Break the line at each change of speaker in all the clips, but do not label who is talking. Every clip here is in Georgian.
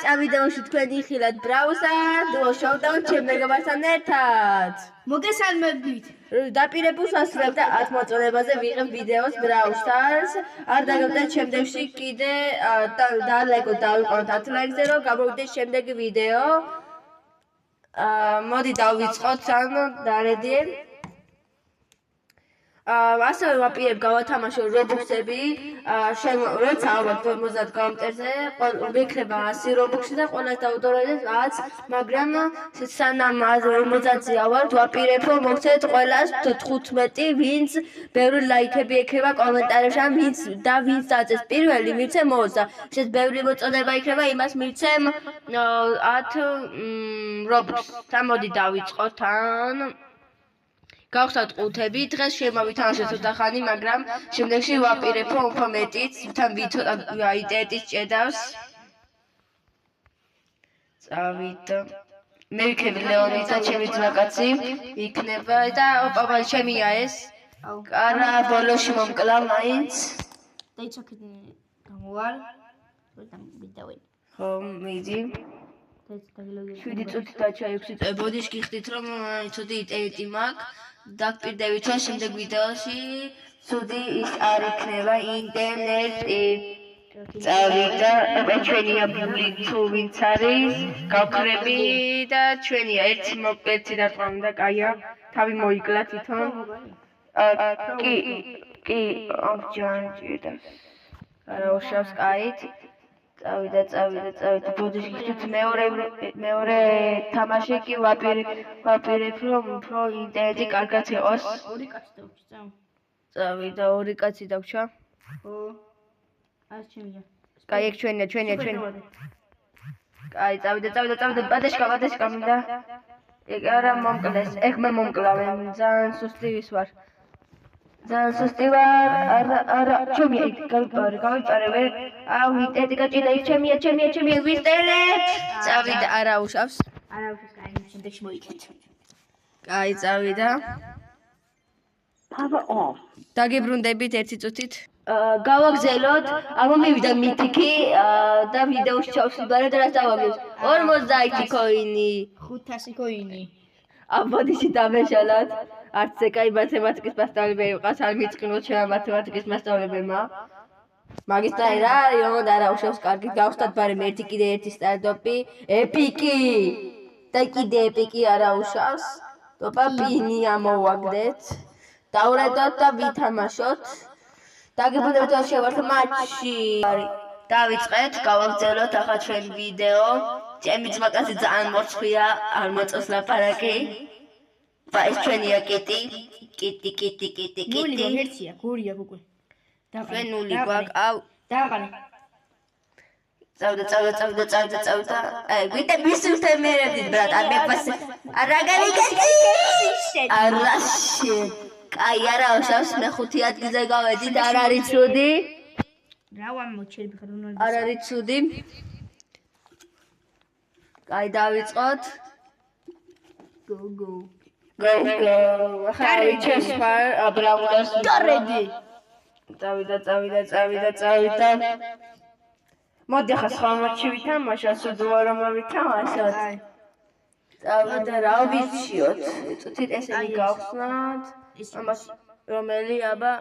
არის ამ ვიდეოში თქვენ იხილეთ ბრაუსა დუო შოუდაუნ ჩემ მეგობართან ერთად.
მოგესალმებით.
დაპირებულს ასრულებ და 10 მოწონებაზე ვიღებ ვიდეოს ბრაუსტარს. არ დაგებდეთ შემდეგში კიდე და ლაიქოთ დავიყვანოთ 10 ლაიქზე რომ გამოვიდეს შემდეგი ვიდეო. მოდი დავიწყოთ ანუ დარედიენ. ასევე ვაპირებ გავათამაშო რობუქსები, როცა ალბათ 50 გამტერზე, ვიქნება 100 რობუქსი და ყველას დავუდორეთ 10, მაგრამ სანამ 50-ზე ავართ, ვაპირებ რომ მოგცეთ ყველას 15, ვინც ბევრი ლაიქები ექნება კომენტარებში, ვინც დაწეს პირველი, მივცემ 20. შეც ბევრი მოწონება იქნება, იმას მივცემ 10 რობუქს. მოდი დავიწყოთ თან გავხსნათ ყუთები, დღეს შემოვითამაშოთ ცოტა ხანი, მაგრამ შემდეგში ვაპირებ რომ უფრო მეტიც, თან ვიცოდა აიტეტის ჭედავს. წავიდა. მე ვიქნები ლეონიდა, ჩემი ძმაკაცი, იქნება და ოპა, ჩემია ეს. არა, ბოლოში მომკლა მაინც.
დაიცოქეთ გამოვალ. ვიდეო.
ხო, მიდი. 7 წუთი დაჩა 6 წუთი. ბოდიშ გიხდით რომ ცოტა იტეტი მაქვს. დაგპირდებით რომ შემდეგ ვიდეოში ცუდი ის არ იქნება ინტერნეტი. წავიდა ჩვენი აბული თუ ვინც არის გავქრები და ჩვენია ერთი მოკეცი და წამდა კაია თავი მოიკლა თვითონ. კი ჯანჯიდა. არა უშავს კაით. წავიდა ბოდიში ხით მეორე თამაში კი ვაპირებ რომ უფრო ინტერნეტი კარგად იყოს.
ორი კაცი დავჭა.
წავიდა ორი კაცი დავჭა.
ხო. ეს ჩემია.
კაი ეგ ჩვენია. კაი წავიდა ბადეშკა მინდა. ეგ არა მომკლეს. ეგ მე მომკლავე. ძალიან სუსტი ვის ვარ. ძალიან სუსტი ვარ. არა ჩემია იქ გავიპარე ვერ. აუ ინტერნეტი გაჭირდა იქ ჩემია ვისტერეთ. წავიდა არა უშავს.
კაი შემდეგში მოიქეთ.
კაი წავიდა.
Power off.
დაგიბრუნდებით 1 წუთით. გავაგზელოთ, ამომივიდა მითიკი და ვიდეოში ჩავსვიბარე და რას დავაგებს? 50 კოინი.
500 კოინი.
აბოდიში დამეშალათ. არც ეკაი მათემატიკის მასწავლებელი ვიყავს, არ მიწყნოთ შეა მათემატიკის მასწავლებელმა. მაგისტარი რა არის, არა უშავს კარგი გავხსნათ ბარემ ერთი კიდე ერთი სტარტოპი, ეპიკი. და კიდე ეპიკი არა უშავს. ტოპა პინი ამოვაგდეთ. დავრედოთ და ვითამაშოთ. დაგიბრუნდებით და შევართ მატჩი. დავიწყეთ, გავაგზავნოთ ახლა ჩვენ ვიდეო. ჩემი ძმაკაცი ძალიან მორცხვია, არ მოწონს ლაპარაკი. ეს ჩვენია კიტი.
ნული მომერცია, გურია უკვე.
ჩვენ ნული გვაქვს, აუ.
დავყანე.
წავდა. გვიტე მისულთან მერევდით ბრატ, არ მეფასე. არა გავიგეთი. არაში. კაი არა უშავს მე 5 ადგილზე გავედით, არ არის ცუდი.
რა ვამოჩერები ხარ უნარ.
არ არის ცუდი. კაი დავიწყოთ.
Go.
ხარი ჩესფარ აბრაულას
დარედი.
წავიდა. მოდი ახლა სხვა მატჩი ვითამაშოთ, სუდუო რომ ვითამაშოთ. წავიდა რა ვიციოთ. წუთით ესენი გავხსნათ. ამას რომელი აბა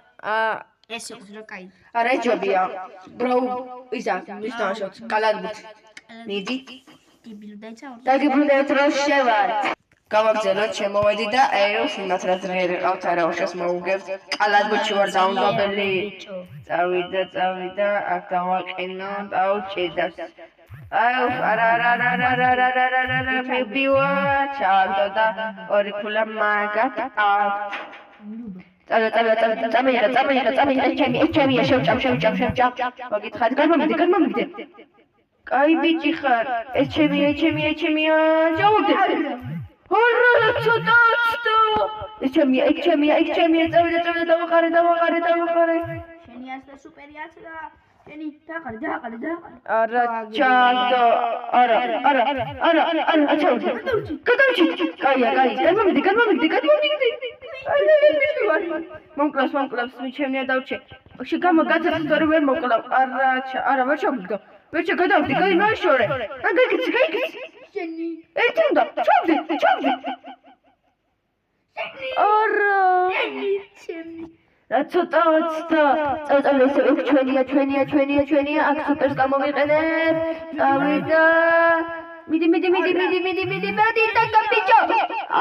ეს იყოს რა კაი.
არა ჯობია. ბრაუ ისა ვითამაშოთ. კალადბუთ. მიდი. დაგიბრუნდებით რომ შევართ. გავაგზავნოთ შემოვედი და ეოს იმათ რა ძლიერი ყავთ არა უშავს მოუგებთ. კალადბუჩი ვარ დაუნდობელი. წავიდა აქ დავაყენოთ აუ ჭედავს. აუ არა მე ბივა ჩავდო და ორი ქულა მაგათ აქვთ. წამიღე ჩემია შევჭამ. მოგითხარით გამომიდე. კაი ბიჭი ხარ. ეს ჩემია. ჯაუდე. ჰორრა ცოტა. ეს ჩემია. წავიდა დავაყარე.
შენი ასე სუპერი აცი და შენი დაყარე.
არა ჩანდო. არა. გადავჭი. კაია. გამომიგდი. მომკლავს მე ჩემია დავჭე. შე გამოგაცეთ თორე ვერ მოკლავ. არა ვერ ჩამიგდო. ბიჭო გადავდი, გაიმაშორე. ან გაიქცი.
შენი.
ერთი უნდა, ჩავდი. არა.
შენი.
რა ცოტაც და წავწავლე ეს ჩვენია, აქ სუპერს გამოვიყენებ. წავიდა. მიდი და კაპიჭო.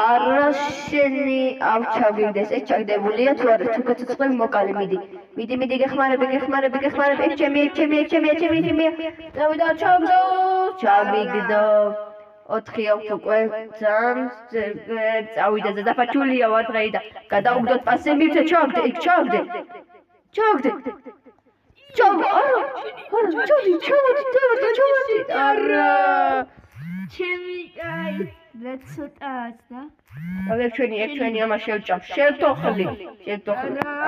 არა შენი ავჩავდეს, ეს ჩაგდებულია თუ არა, თუ გაცოცხლები მოკალე მიდი. მიდი გეხმარები, ეგ ჩემი. წავიდა ჩავიგდო. 4 აქვს უკვე ძალიან წავიდა ზედაფაჩულია ვარ დღეიდან. გადაუგდოთ პასზე მივცე ჩავგდე. არა.
ჩემი კაი. რა ცოტაც და.
ეგ ჩვენი ამა შევჭამ. შევთოხლი.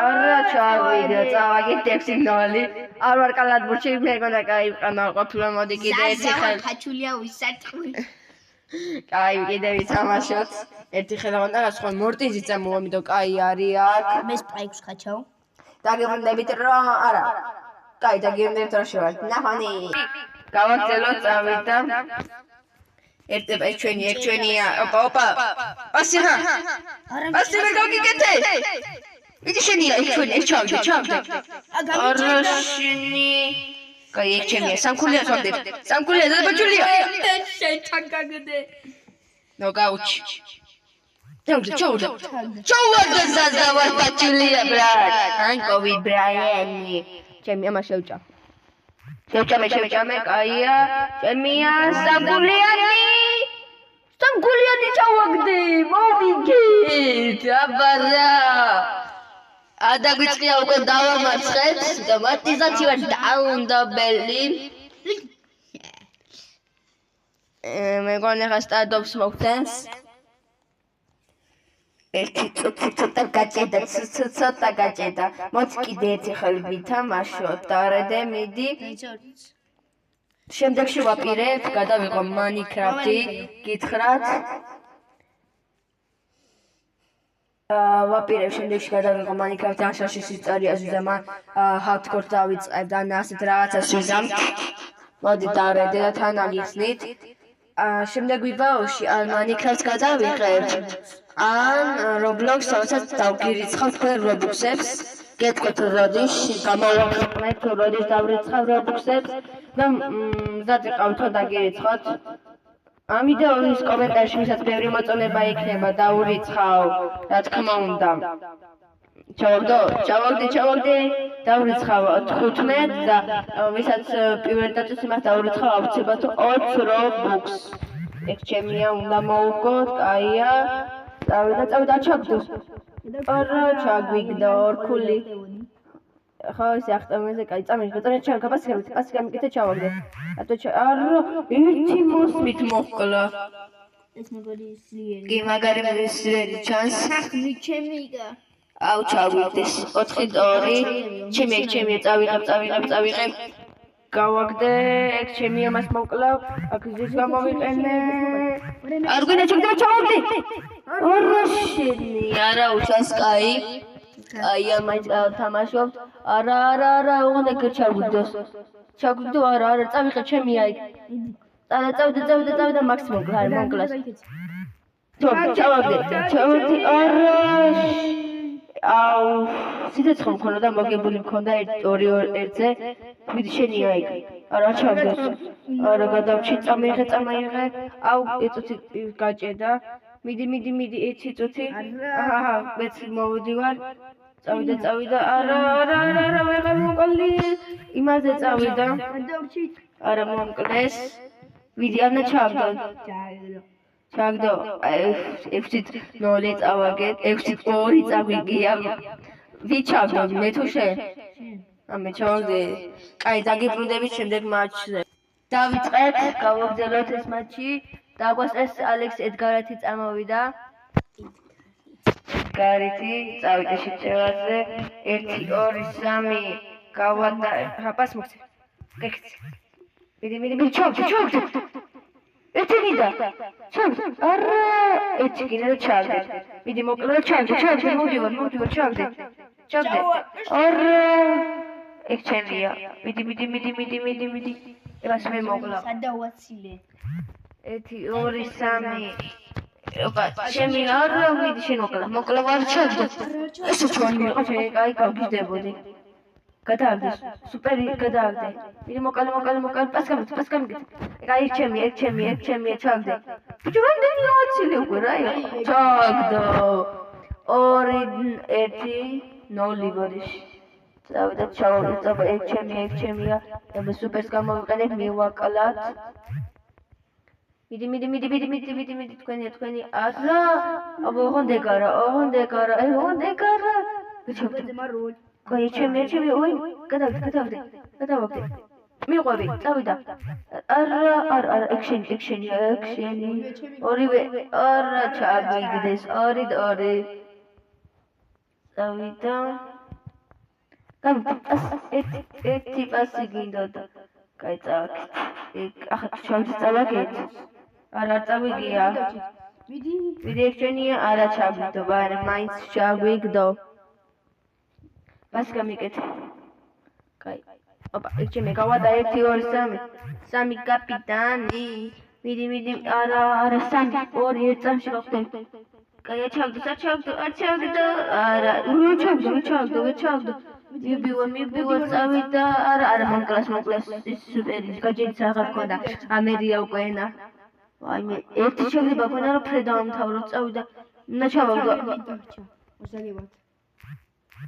არა ჩავიდა, წავაგეთ 6 ნოლი. არ ვარ კალათბურთში, მე მგონა კაი ყანა ყოფილა მოდი კიდე ერთი ხელ.
ფაჩულია ვისარტყმი.
კაი კიდე ვიცამაშოთ. ერთი ხელოვან და სხვა მორტიზი წამოვა, მიდო კაი არის აქ.
მე სპაიკს ხაჩავ.
დაგებრუნდებით რომ არა. კაი დაგებრუნდებით რომ შევარ. ნახონი. გავაგზავნოთ წავიდა. ერთება ჩვენია. ოპა. ასინა. ასე ვერ გავიგეთე. მიდი შენია, ჩვენი, ჩავდე. არა შენი. კაი ჩემია, სამკულია ვარდებ. სამკულია დაბაჭულია.
შენ ჩაგაგდე.
ნო გაუჩი. ჩავდა ზაზავარ ბაჭულია ბრატ. ანკოვი ბრაიანი. ჩემი ამა შევჭამ. შევჭამე, კაია. ჩემია სამკულიანი ჩავაგდე. მოვიგეთ. აბარა. ადაგვიწყია უკვე დავამარცხეთ. ავტომატიზაცია დაუნდაბელი. მეგონა ხა სტარტობს მოგცემს. ერთი ცოტა გაჭედა. მოც კიდე ერთი ხელი ვითამაშოთ. დარედე მიდი. შემდეგში ვაპირებ, გადავიღო Minecraft-ი, გითხრათ. ვაპირებ შემდეგში გადავიღო Minecraft-ი, აშაშის ისტორიას ვიზამ, hardcore დავიწყებ და ასეთ რაღაცას ვიზამ. მოდი დარედე და თან აღიხსნით. შემდეგ ვიბაოში ან Minecraft-ს გადავიღებ. ან Roblox, სადაც დავგირიცხავ თქვენ Roblox-ებს. გეტყვით როდის გამოვაყენებთ, როდის დავრიცხავ Roblox-ებს და მზად ვიყავ თო დაგირიცხოთ. ამ ვიდეოს კომენტარში ვისაც ბევრი მოწონება იქნება დავრიცხავ, რა თქმა უნდა. ჩავაგდე, დავრიცხავ 15 და ვისაც პირველ დაწეს იმას დავრიცხავ აუცილებლად 20 Robux. ეგ ჩემია, უნდა მოვუგოთ, კაია. წავიდა ჩაგდოს. არა ჩაგვიგდა ორქული. ხო ისე ახტომეზე კაი წამიგდა ჩავაგდა პასი გამიკეთე ჩავაგდე. არა ერთი მოსმით მოხკლა.
ეს მაგარი სიერი.
კი მაგარი სიერი ჩანს.
სახნი ჩემია.
აუ ჩავიგდეს 4-2. ჩემი წავიღებ. გავაგდე, ეგ ჩემი ამას მოვკლავ. აქ ზის გამოვიყენე. არ გვინდა ჩავაგდე. არა შენი, არა უშავს კაი. აი ამას თამაშობთ. არა, უნდა გჩავგდოს. ჩავგდო, არა, წავიღე ჩემი აი. წავიდა მაქსიმუმ გარ მონკლას. ჩავაგდე. არა. აუ, სიცოცხლე მქონდა და მოგებული მქონდა 2-1-ზე. მიდი შენია იქ. არა ჩავგდოს. არა გადავჩი წამიღე. აუ, ეწუთი გაჭედა. მიდი ერთი წუთი. აჰა, მეც მოვიდივარ. წავიდა. არა, ვეღარ მოყოლი. იმაზე წავიდა. არა მომკლეს. მიდი ანა ჩავგდო. ჩაგდო 6-0 წავაგეთ 6-2 წავიგია ვიჩავდო მე თუ შენ ამე ჩავდე კაი დაგიბრუნდებით შემდეგ მატჩზე დავიწყეთ გავაგზავნოთ ეს მატჩი დაგვასწრეს ალექს ედგარეთი წამოვიდა ედგარეთი წავიდა შეჭევაზე 1-2-3 გავაგდა ჰაპას მოხდე გეკცი მიდი ჩავდე ეთინიდა ჩავდე არა ეჩი კიდე ჩავდე მიდი მოკლე ჩავდე მოვდივარ ჩავდე არა ეგ ჩემია მიდი ებას მე მოკლა.
სადავაცილე.
1 2 3 ოპა, ჩემი არ მიდი შენ მოკლა ვარ ჩადო. ესე ჩვენი იყო შე, აი გავგიზდებოდი. გადააგდეს, სუპერი გადააგდე. მიდი მოკლა, პასკამი. აი ჩემი, ჩაგდე. ბიჭო, რამდენი გავაცილე უკვე რა იყო? ჩაგდო. 2 1 0 ბოდიში. დავიდა ჩავიწაბა ეგ ჩემია. აბა სუპერს გამოვიყენებ მივაკლათ. მიდი თქვენი არა. აბა ოღონდ ეკარა. კაი ჩემი ოი გადავაგდე. მიყვები, წავიდა. არა, ექშენი. ორივე არა ჩაგიგდეს, 2 წავიდა. ერთი პასი გინდოდა. კაი წავაგეთ. ახლა ჩავწავაგეთ. არა წავიგია. მიდი ექშენია, არა ჩაგვიგდო, არა მაინც ჩაგვიგდო. პასი გამიკეთე. კაი. ოპა, ექშენი გავადა 1 2 3 კაპიტანი. მიდი, არა 3 2 1 წამში გავხდები. კაი, ჩავგდო. არა, ჩავგდო. მიბივა წავიდა. არა, მონკლას ის სუპერი გაჯერიც აღარ ქონდა. ამერია უკვე ენა. აი მე ერთი შეიძლება ქონა რომ ფრედავამთავრო წავიდა. ჩავაგდო.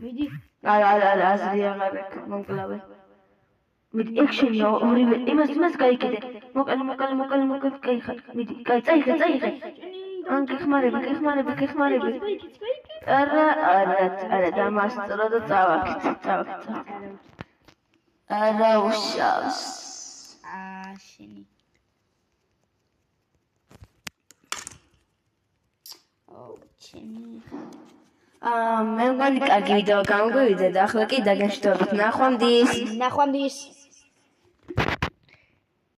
მიდი. არა, აზრი აღარ აქვს, მონკლავე. მიდი, ექშენია ორივე. იმას გაიკეთე. მოკალი, კაი ხარ. მიდი, კაი, წაიღე. ან გეხმარები. არა, დამასწრო და წავაგეთ. არა უშავს.
შენი. ჩემი.
მე მგონი კარგი ვიდეო გამგვივიდა და ახლა კი დაგეშტობთ. ნახვამდის.